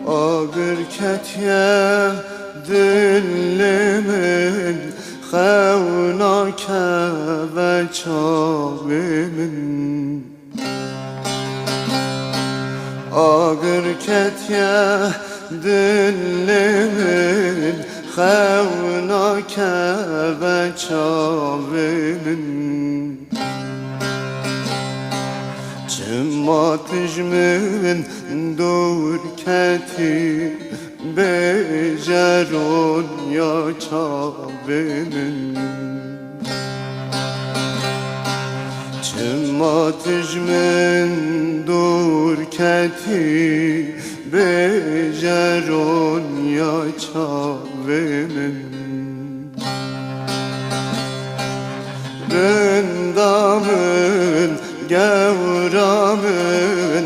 ağır ketye dilimin xewnake ve çavimin ağır ketye dilimin xewnake ve çavimin Cımatijmin durketi bejeron ya çavimin Cımatijmin durketi bejeron ya çavimin Rındamın gevramın